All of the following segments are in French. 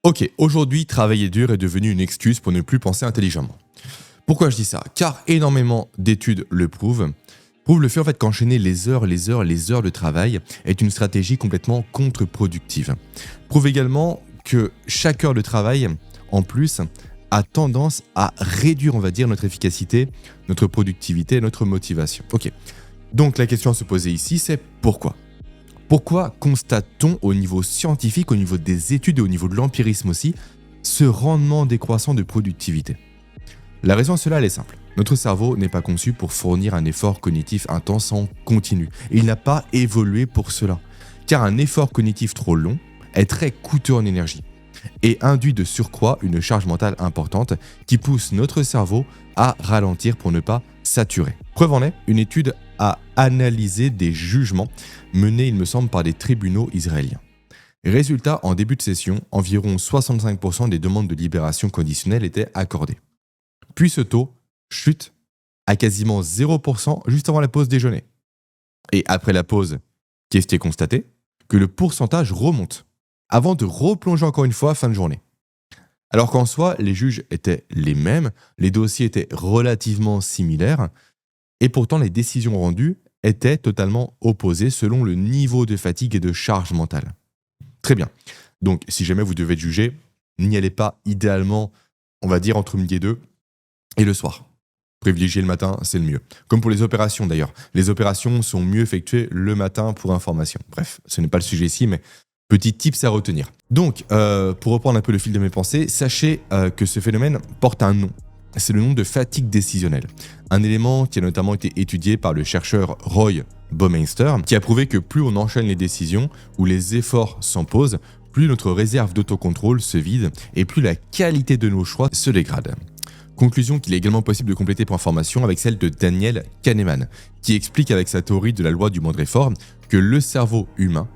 Ok, aujourd'hui, travailler dur est devenu une excuse pour ne plus penser intelligemment. Pourquoi je dis ça? Car énormément d'études le prouvent le fait en fait qu'enchaîner les heures de travail est une stratégie complètement contre-productive. Prouve également que chaque heure de travail, en plus, a tendance à réduire, on va dire, notre efficacité, notre productivité, notre motivation. Ok, donc la question à se poser ici, c'est pourquoi? Pourquoi constate-t-on au niveau scientifique, au niveau des études et au niveau de l'empirisme aussi, ce rendement décroissant de productivité? La raison à cela, elle est simple. Notre cerveau n'est pas conçu pour fournir un effort cognitif intense en continu. Et il n'a pas évolué pour cela. Car un effort cognitif trop long est très coûteux en énergie et induit de surcroît une charge mentale importante qui pousse notre cerveau à ralentir pour ne pas saturer. Preuve en est, une étude a analysé des jugements menés, il me semble, par des tribunaux israéliens. Résultat, en début de session, environ 65% des demandes de libération conditionnelle étaient accordées. Puis ce taux chute à quasiment 0% juste avant la pause déjeuner. Et après la pause, qu'est-ce qui est constaté? Que le pourcentage remonte, avant de replonger encore une fois fin de journée. Alors qu'en soi, les juges étaient les mêmes, les dossiers étaient relativement similaires, et pourtant les décisions rendues étaient totalement opposées selon le niveau de fatigue et de charge mentale. Très bien. Donc, si jamais vous devez juger, n'y allez pas idéalement, on va dire, entre midi et 2 et le soir. Privilégier le matin, c'est le mieux. Comme pour les opérations d'ailleurs. Les opérations sont mieux effectuées le matin pour information. Bref, ce n'est pas le sujet ici, mais petit tips à retenir. Donc, pour reprendre un peu le fil de mes pensées, sachez que ce phénomène porte un nom. C'est le nom de fatigue décisionnelle. Un élément qui a notamment été étudié par le chercheur Roy Baumeister, qui a prouvé que plus on enchaîne les décisions ou les efforts s'imposent, plus notre réserve d'autocontrôle se vide et plus la qualité de nos choix se dégrade. Conclusion qu'il est également possible de compléter pour information avec celle de Daniel Kahneman, qui explique avec sa théorie de la loi du moindre effort que le cerveau humain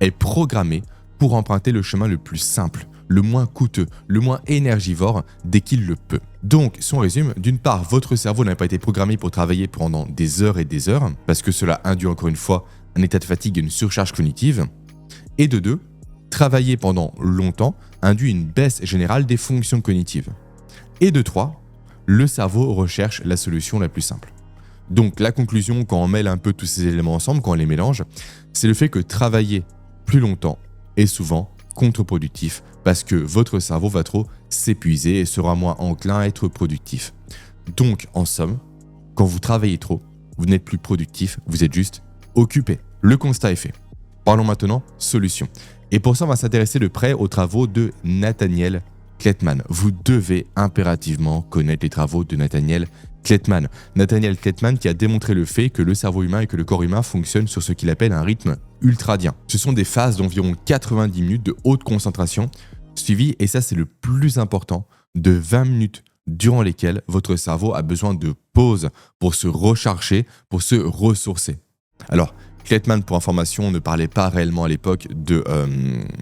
est programmé pour emprunter le chemin le plus simple, le moins coûteux, le moins énergivore dès qu'il le peut. Donc, si on résume, d'une part, votre cerveau n'a pas été programmé pour travailler pendant des heures et des heures, parce que cela induit encore une fois un état de fatigue et une surcharge cognitive, et de deux, travailler pendant longtemps induit une baisse générale des fonctions cognitives. Et de trois, le cerveau recherche la solution la plus simple. Donc la conclusion, quand on mêle un peu tous ces éléments ensemble, quand on les mélange, c'est le fait que travailler plus longtemps est souvent contre-productif parce que votre cerveau va trop s'épuiser et sera moins enclin à être productif. Donc en somme, quand vous travaillez trop, vous n'êtes plus productif, vous êtes juste occupé. Le constat est fait. Parlons maintenant solution. Et pour ça, on va s'intéresser de près aux travaux de Nathaniel Kleitman. Vous devez impérativement connaître les travaux de Nathaniel Kleitman. Nathaniel Kleitman qui a démontré le fait que le cerveau humain et que le corps humain fonctionnent sur ce qu'il appelle un rythme ultradien. Ce sont des phases d'environ 90 minutes de haute concentration suivies, et ça c'est le plus important, de 20 minutes durant lesquelles votre cerveau a besoin de pause pour se recharger, pour se ressourcer. Alors, Kleitman, pour information, ne parlait pas réellement à l'époque de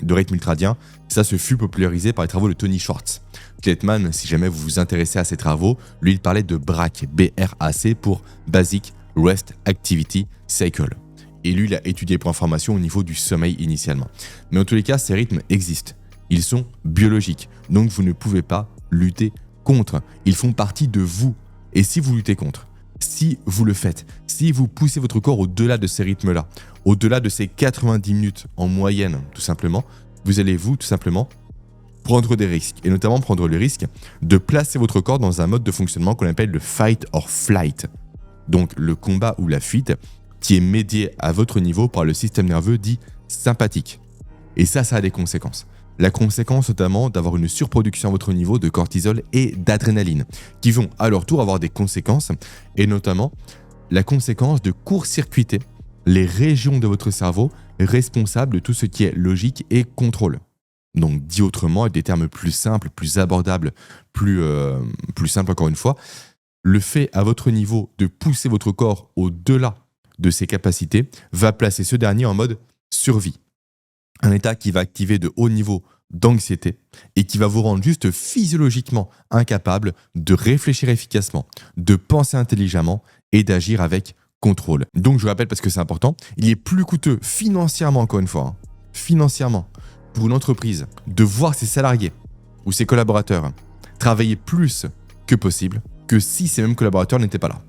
rythme ultradien. Ça se fut popularisé par les travaux de Tony Schwartz. Kleitman, si jamais vous vous intéressez à ses travaux, lui, il parlait de BRAC, B-R-A-C, pour Basic Rest Activity Cycle. Et lui, il a étudié pour information au niveau du sommeil initialement. Mais en tous les cas, ces rythmes existent. Ils sont biologiques. Donc, vous ne pouvez pas lutter contre. Ils font partie de vous. Et si vous luttez contre, si vous le faites, si vous poussez votre corps au-delà de ces rythmes-là, au-delà de ces 90 minutes en moyenne, tout simplement, vous allez tout simplement prendre des risques, et notamment prendre le risque de placer votre corps dans un mode de fonctionnement qu'on appelle le fight or flight, donc le combat ou la fuite, qui est médié à votre niveau par le système nerveux dit sympathique. Et ça a des conséquences. La conséquence notamment d'avoir une surproduction à votre niveau de cortisol et d'adrénaline, qui vont à leur tour avoir des conséquences, et notamment la conséquence de court-circuiter les régions de votre cerveau responsables de tout ce qui est logique et contrôle. Donc dit autrement, avec des termes plus simples, plus abordables, plus simples encore une fois, le fait à votre niveau de pousser votre corps au-delà de ses capacités va placer ce dernier en mode survie. Un état qui va activer de hauts niveaux d'anxiété et qui va vous rendre juste physiologiquement incapable de réfléchir efficacement, de penser intelligemment et d'agir avec contrôle. Donc je rappelle parce que c'est important, il est plus coûteux financièrement, encore une fois, financièrement, pour une entreprise de voir ses salariés ou ses collaborateurs travailler plus que possible que si ces mêmes collaborateurs n'étaient pas là.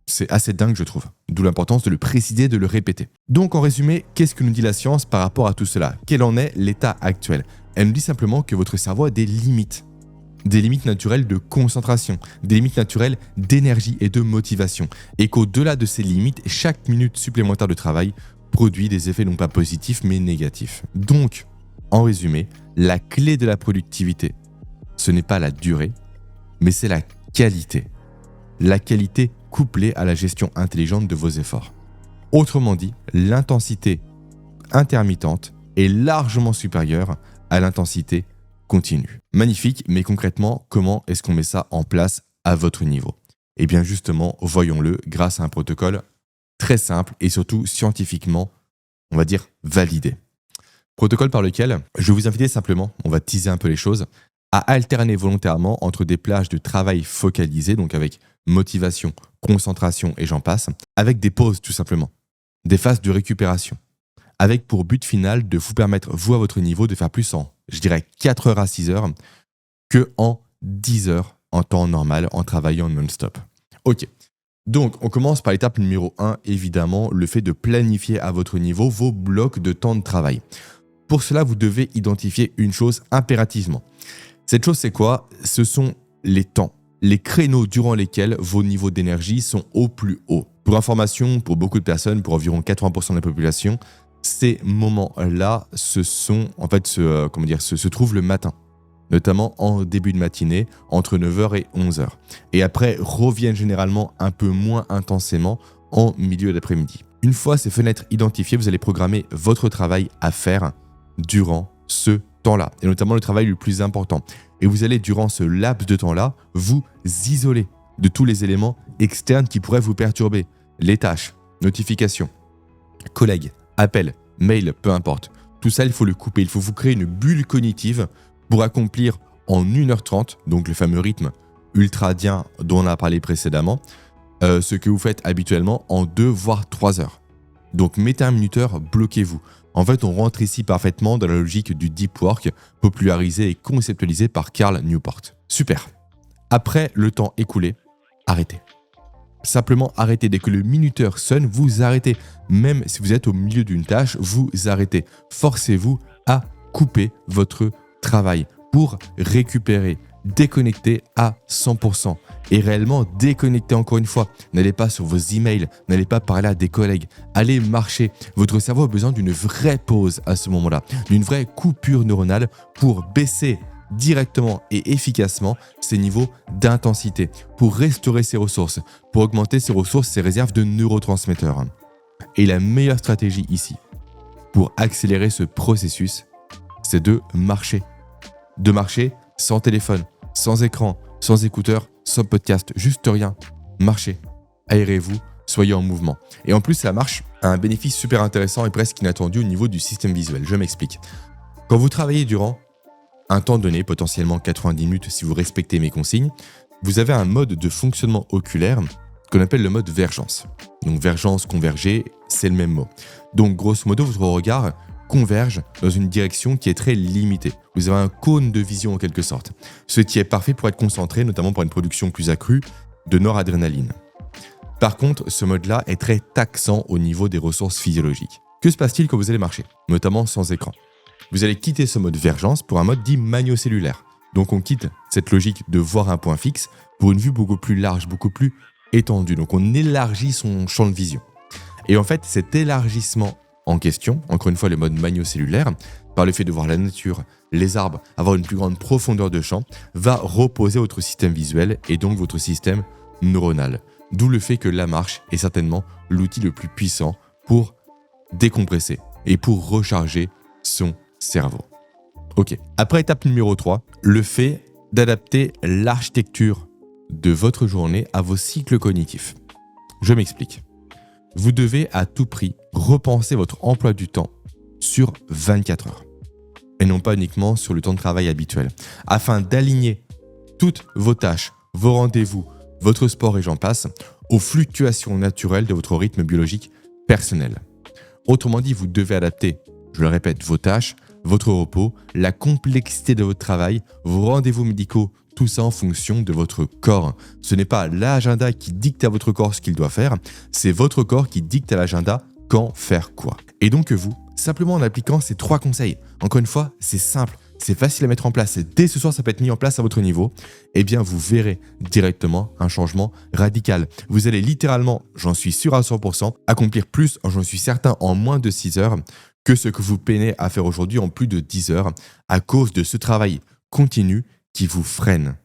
C'est assez dingue, je trouve. D'où l'importance de le préciser, de le répéter. Donc, en résumé, qu'est-ce que nous dit la science par rapport à tout cela? Quel en est l'état actuel? Elle nous dit simplement que votre cerveau a des limites. Des limites naturelles de concentration, des limites naturelles d'énergie et de motivation. Et qu'au-delà de ces limites, chaque minute supplémentaire de travail produit des effets non pas positifs, mais négatifs. Donc, en résumé, la clé de la productivité, ce n'est pas la durée, mais c'est la qualité. La qualité couplée à la gestion intelligente de vos efforts. Autrement dit, l'intensité intermittente est largement supérieure à l'intensité continue. Magnifique, mais concrètement, comment est-ce qu'on met ça en place à votre niveau? Eh bien justement, voyons-le grâce à un protocole très simple et surtout scientifiquement, on va dire, validé. Protocole par lequel je vais vous inviter simplement, on va teaser un peu les choses, à alterner volontairement entre des plages de travail focalisées, donc avec motivation, concentration et j'en passe, avec des pauses tout simplement, des phases de récupération, avec pour but final de vous permettre, vous à votre niveau, de faire plus en, je dirais, 4 heures à 6 heures que en 10 heures en temps normal, en travaillant non-stop. Ok, donc on commence par l'étape numéro 1, évidemment, le fait de planifier à votre niveau vos blocs de temps de travail. Pour cela, vous devez identifier une chose impérativement. Cette chose, c'est quoi? Ce sont les temps, les créneaux durant lesquels vos niveaux d'énergie sont au plus haut. Pour information, pour beaucoup de personnes, pour environ 80% de la population, ces moments-là, se trouvent le matin, notamment en début de matinée, entre 9h et 11h. Et après, reviennent généralement un peu moins intensément en milieu d'après-midi. Une fois ces fenêtres identifiées, vous allez programmer votre travail à faire durant ce temps-là, et notamment le travail le plus important. Et vous allez, durant ce laps de temps-là, vous isoler de tous les éléments externes qui pourraient vous perturber. Les tâches, notifications, collègues, appels, mails, peu importe. Tout ça, il faut le couper. Il faut vous créer une bulle cognitive pour accomplir en 1h30, donc le fameux rythme ultradien dont on a parlé précédemment, ce que vous faites habituellement en 2 voire 3 heures. Donc mettez un minuteur, bloquez-vous. En fait, on rentre ici parfaitement dans la logique du deep work, popularisé et conceptualisé par Cal Newport. Super. Après le temps écoulé, arrêtez. Simplement arrêtez. Dès que le minuteur sonne, vous arrêtez. Même si vous êtes au milieu d'une tâche, vous arrêtez. Forcez-vous à couper votre travail pour récupérer, déconnecter à 100%. Et réellement déconnecter encore une fois. N'allez pas sur vos emails, n'allez pas parler à des collègues, allez marcher. Votre cerveau a besoin d'une vraie pause à ce moment-là, d'une vraie coupure neuronale pour baisser directement et efficacement ses niveaux d'intensité, pour restaurer ses ressources, pour augmenter ses ressources, ses réserves de neurotransmetteurs. Et la meilleure stratégie ici, pour accélérer ce processus, c'est de marcher. De marcher sans téléphone, sans écran, sans écouteurs, sans podcast, juste rien. Marchez, aérez-vous, soyez en mouvement. Et en plus, la marche a un bénéfice super intéressant et presque inattendu au niveau du système visuel. Je m'explique. Quand vous travaillez durant un temps donné, potentiellement 90 minutes si vous respectez mes consignes, vous avez un mode de fonctionnement oculaire qu'on appelle le mode vergence. Donc vergence, converger, c'est le même mot. Donc grosso modo, votre regard converge dans une direction qui est très limitée. Vous avez un cône de vision en quelque sorte, ce qui est parfait pour être concentré, notamment pour une production plus accrue de noradrénaline. Par contre, ce mode-là est très taxant au niveau des ressources physiologiques. Que se passe-t-il quand vous allez marcher, notamment sans écran? Vous allez quitter ce mode vergence pour un mode dit magno-cellulaire. Donc on quitte cette logique de voir un point fixe pour une vue beaucoup plus large, beaucoup plus étendue. Donc on élargit son champ de vision. Et en fait, cet élargissement en question, encore une fois le mode magno-cellulaire, par le fait de voir la nature, les arbres, avoir une plus grande profondeur de champ, va reposer votre système visuel et donc votre système neuronal. D'où le fait que la marche est certainement l'outil le plus puissant pour décompresser et pour recharger son cerveau. Ok. Après étape numéro 3, le fait d'adapter l'architecture de votre journée à vos cycles cognitifs. Je m'explique. Vous devez à tout prix repenser votre emploi du temps sur 24 heures et non pas uniquement sur le temps de travail habituel, afin d'aligner toutes vos tâches, vos rendez-vous, votre sport et j'en passe, aux fluctuations naturelles de votre rythme biologique personnel. Autrement dit, vous devez adapter, je le répète, vos tâches votre repos, la complexité de votre travail, vos rendez-vous médicaux, tout ça en fonction de votre corps. Ce n'est pas l'agenda qui dicte à votre corps ce qu'il doit faire, c'est votre corps qui dicte à l'agenda quand faire quoi. Et donc vous, simplement en appliquant ces 3 conseils, encore une fois, c'est simple, c'est facile à mettre en place, et dès ce soir ça peut être mis en place à votre niveau, eh bien vous verrez directement un changement radical. Vous allez littéralement, j'en suis sûr à 100%, accomplir plus, j'en suis certain, en moins de 6 heures que ce que vous peinez à faire aujourd'hui en plus de 10 heures à cause de ce travail continu qui vous freine.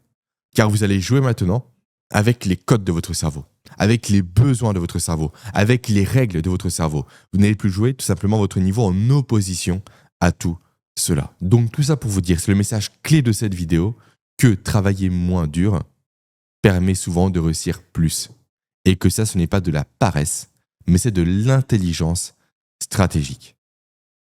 Car vous allez jouer maintenant avec les codes de votre cerveau, avec les besoins de votre cerveau, avec les règles de votre cerveau. Vous n'allez plus jouer tout simplement votre niveau en opposition à tout cela. Donc tout ça pour vous dire, c'est le message clé de cette vidéo, que travailler moins dur permet souvent de réussir plus. Et que ça, ce n'est pas de la paresse, mais c'est de l'intelligence stratégique.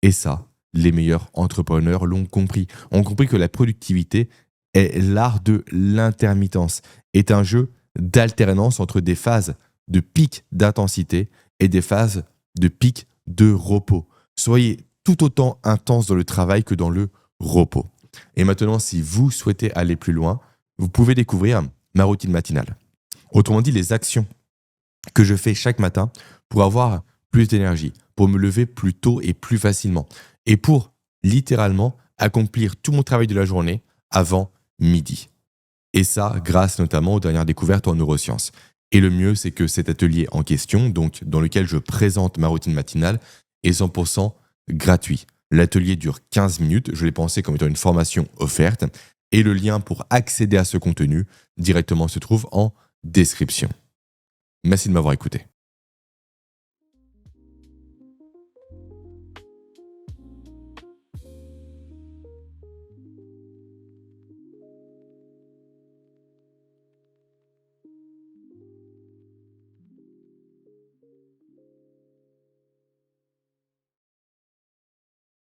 Et ça, les meilleurs entrepreneurs l'ont compris. Ont compris que la productivité est l'art de l'intermittence, est un jeu d'alternance entre des phases de pic d'intensité et des phases de pic de repos. Soyez tout autant intense dans le travail que dans le repos. Et maintenant, si vous souhaitez aller plus loin, vous pouvez découvrir ma routine matinale. Autrement dit, les actions que je fais chaque matin pour avoir plus d'énergie, pour me lever plus tôt et plus facilement, et pour littéralement accomplir tout mon travail de la journée avant midi. Et ça, grâce notamment aux dernières découvertes en neurosciences. Et le mieux, c'est que cet atelier en question, donc dans lequel je présente ma routine matinale, est 100% gratuit. L'atelier dure 15 minutes, je l'ai pensé comme étant une formation offerte, et le lien pour accéder à ce contenu directement se trouve en description. Merci de m'avoir écouté.